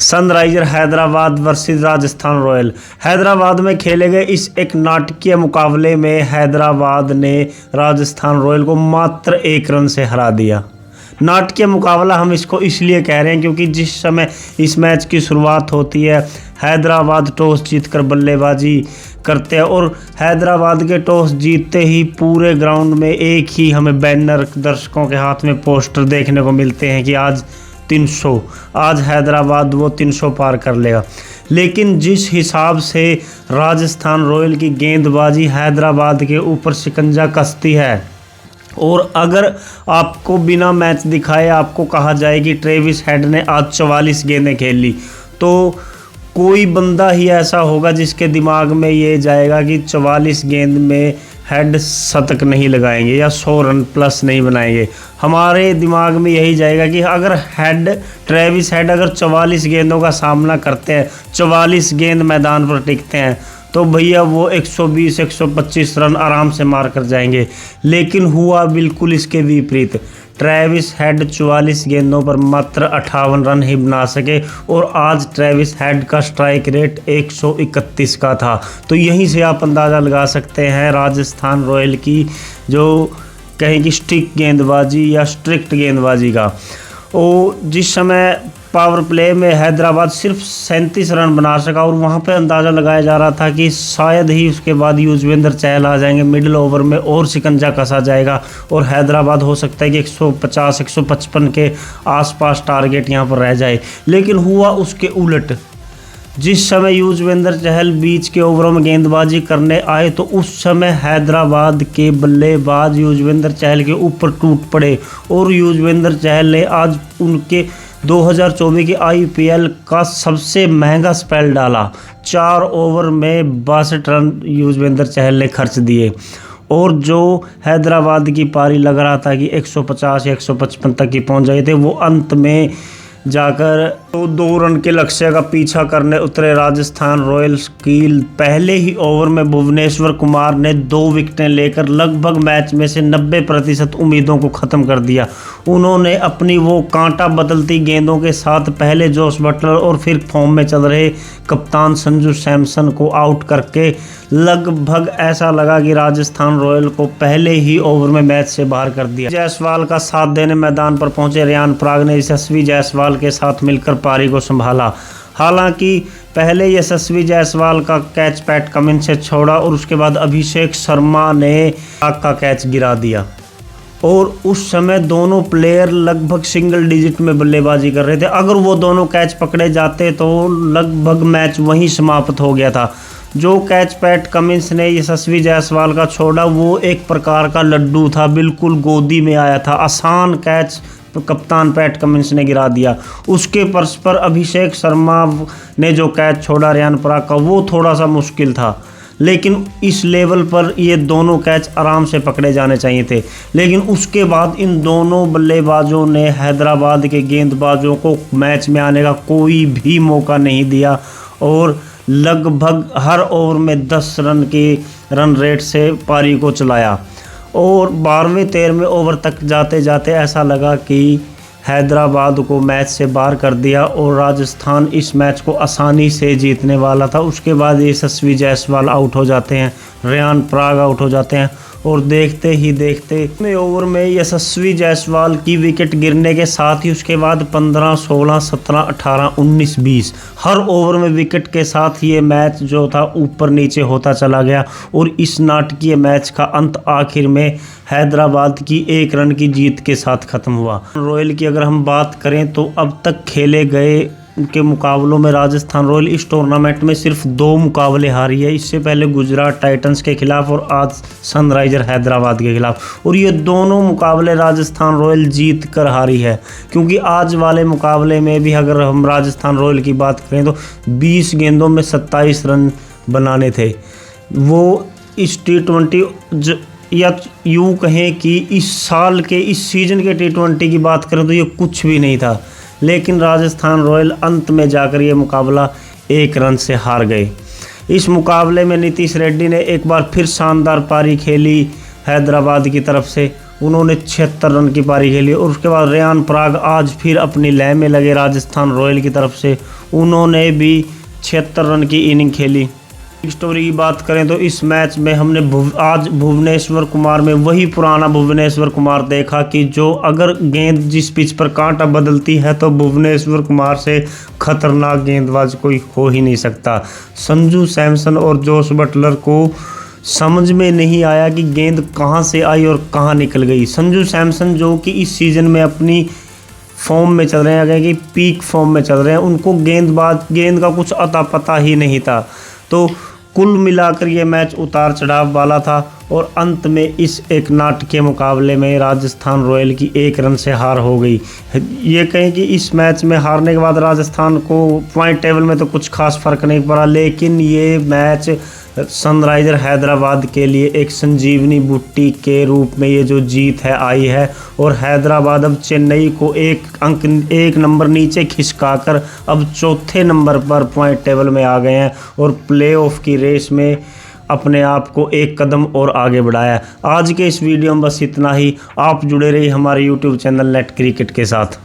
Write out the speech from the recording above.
Sunriser Hyderabad versus Rajasthan royal. Hyderabad में खेले गए इस एक नाटकीय मुकाबले में हैदराबाद ने राजस्थान रॉयल को मात्र 1 रन से हरा दिया। नाटकीय मुकाबला हम इसको इसलिए कह रहे हैं क्योंकि जिस समय इस मैच की शुरुआत होती है हैदराबाद टॉस जीतकर बल्लेबाजी करते हैं और हैदराबाद के टॉस जीतते ही पूरे ग्राउंड में एक ही हमें बैनर, दर्शकों के हाथ में पोस्टर देखने को मिलते हैं कि आज 300, आज हैदराबाद वो 300 पार कर लेगा। लेकिन जिस हिसाब से राजस्थान रॉयल की गेंदबाजी हैदराबाद के ऊपर शिकंजा कसती है और अगर आपको बिना मैच दिखाए आपको कहा जाए कि ट्रेविस हेड ने आज 44 गेंदें खेल ली तो कोई बंदा ही ऐसा होगा जिसके दिमाग में ये जाएगा कि 44 गेंद में हेड शतक नहीं लगाएंगे या 100 रन प्लस नहीं बनाएंगे। हमारे दिमाग में यही जाएगा कि अगर ट्रेविस हेड अगर 44 गेंदों का सामना करते हैं, 44 गेंद मैदान पर टिकते हैं तो भैया वो 120-125 रन आराम से मार कर जाएंगे। लेकिन हुआ बिल्कुल इसके विपरीत। ट्रेविस हेड 44 गेंदों पर मात्र 58 रन ही बना सके और आज ट्रेविस हेड का स्ट्राइक रेट 131 का था। तो यहीं से आप अंदाज़ा लगा सकते हैं राजस्थान रॉयल की जो कहें कि स्ट्रिक्ट गेंदबाजी का। और जिस समय पावर प्ले में हैदराबाद सिर्फ 37 रन बना सका और वहाँ पे अंदाज़ा लगाया जा रहा था कि शायद ही उसके बाद युजवेंद्र चहल आ जाएंगे, मिडिल ओवर में और शिकंजा कसा जाएगा और हैदराबाद हो सकता है कि 150-155 के आसपास टारगेट यहाँ पर रह जाए। लेकिन हुआ उसके उलट। जिस समय युजवेंद्र चहल बीच के ओवरों में गेंदबाजी करने आए तो उस समय हैदराबाद के बल्लेबाज युजवेंद्र चहल के ऊपर टूट पड़े और युजवेंद्र चहल ने आज उनके 2024 की IPL का सबसे महंगा स्पेल डाला। 4 ओवर में 62 रन युजवेंद्र चहल ने खर्च दिए और जो हैदराबाद की पारी लग रहा था कि 150 या 155 तक ही पहुंच जाए थे, वो अंत में जाकर तो 2 रन के लक्ष्य का पीछा करने उतरे राजस्थान रॉयल्स की पहले ही ओवर में भुवनेश्वर कुमार ने 2 विकेटें लेकर लगभग मैच में से 90% उम्मीदों को ख़त्म कर दिया। उन्होंने अपनी वो कांटा बदलती गेंदों के साथ पहले जोस बटलर और फिर फॉर्म में चल रहे कप्तान संजू सैमसन को आउट करके लगभग ऐसा लगा कि राजस्थान रॉयल को पहले ही ओवर में मैच से बाहर कर दिया। जायसवाल का साथ देने मैदान पर पहुंचे रियान पराग ने यशस्वी जायसवाल के साथ मिलकर पारी को संभाला। हालांकि पहले यशस्वी जायसवाल का कैच पैट कमिंस से छोड़ा और उसके बाद अभिषेक शर्मा ने का कैच गिरा दिया और उस समय दोनों प्लेयर लगभग सिंगल डिजिट में बल्लेबाजी कर रहे थे। अगर वो दोनों कैच पकड़े जाते तो लगभग मैच वहीं समाप्त हो गया था। जो कैच पैट कमिंस ने यशस्वी जायसवाल का छोड़ा वो एक प्रकार का लड्डू था, बिल्कुल गोदी में आया था। आसान कैच कप्तान पैट कमिंस ने गिरा दिया। उसके पर्स पर अभिषेक शर्मा ने जो कैच छोड़ा रियान पराग का वो थोड़ा सा मुश्किल था, लेकिन इस लेवल पर ये दोनों कैच आराम से पकड़े जाने चाहिए थे। लेकिन उसके बाद इन दोनों बल्लेबाजों ने हैदराबाद के गेंदबाजों को मैच में आने का कोई भी मौका नहीं दिया और लगभग हर ओवर में 10 रन के रन रेट से पारी को चलाया और 12वें-13वें ओवर तक जाते जाते ऐसा लगा कि हैदराबाद को मैच से बाहर कर दिया और राजस्थान इस मैच को आसानी से जीतने वाला था। उसके बाद यशस्वी जायसवाल आउट हो जाते हैं, रियान पराग आउट हो जाते हैं और देखते ही देखते ओवर में यशस्वी जायसवाल की विकेट गिरने के साथ ही उसके बाद 15, 16, 17, 18, 19, 20 हर ओवर में विकेट के साथ ये मैच जो था ऊपर नीचे होता चला गया और इस नाटकीय मैच का अंत आखिर में हैदराबाद की 1 रन की जीत के साथ ख़त्म हुआ। रॉयल की अगर हम बात करें तो अब तक खेले गए के मुकाबलों में राजस्थान रॉयल इस टूर्नामेंट में सिर्फ 2 मुकाबले हारी है। इससे पहले गुजरात टाइटंस के खिलाफ और आज सनराइजर हैदराबाद के खिलाफ, और ये दोनों मुकाबले राजस्थान रॉयल जीत कर हारी है। क्योंकि आज वाले मुकाबले में भी अगर हम राजस्थान रॉयल की बात करें तो 20 गेंदों में 27 रन बनाने थे। वो इस T20 या यूँ कहें कि इस साल के इस सीज़न के T20 की बात करें तो ये कुछ भी नहीं था। लेकिन राजस्थान रॉयल अंत में जाकर ये मुकाबला 1 रन से हार गए। इस मुकाबले में नीतीश रेड्डी ने एक बार फिर शानदार पारी खेली हैदराबाद की तरफ से। उन्होंने 76 रन की पारी खेली। और उसके बाद रेयान पराग आज फिर अपनी लय में लगे राजस्थान रॉयल की तरफ से, उन्होंने भी 76 रन की इनिंग खेली। स्टोरी की बात करें तो इस मैच में हमने आज भुवनेश्वर कुमार में वही पुराना भुवनेश्वर कुमार देखा कि जो अगर गेंद जिस पिच पर कांटा बदलती है तो भुवनेश्वर कुमार से खतरनाक गेंदबाज कोई हो ही नहीं सकता। संजू सैमसन और जोश बटलर को समझ में नहीं आया कि गेंद कहां से आई और कहां निकल गई। संजू सैमसन जो कि इस सीज़न में अपनी फॉर्म में चल रहे हैं, अगर कि पीक फॉर्म में चल रहे हैं, उनको गेंद का कुछ अता पता ही नहीं था। तो कुल मिलाकर ये मैच उतार चढ़ाव वाला था और अंत में इस एक नाटकीय मुकाबले में राजस्थान रॉयल की 1 रन से हार हो गई। ये कहें कि इस मैच में हारने के बाद राजस्थान को पॉइंट टेबल में तो कुछ खास फर्क नहीं पड़ा, लेकिन ये मैच सनराइजर हैदराबाद के लिए एक संजीवनी बूटी के रूप में ये जो जीत है आई है। और हैदराबाद अब चेन्नई को 1 नंबर नीचे खिसकाकर अब 4थे नंबर पर पॉइंट टेबल में आ गए हैं और प्लेऑफ की रेस में अपने आप को 1 कदम और आगे बढ़ाया। आज के इस वीडियो में बस इतना ही। आप जुड़े रहिए हमारे यूट्यूब चैनल नेट क्रिकेट के साथ।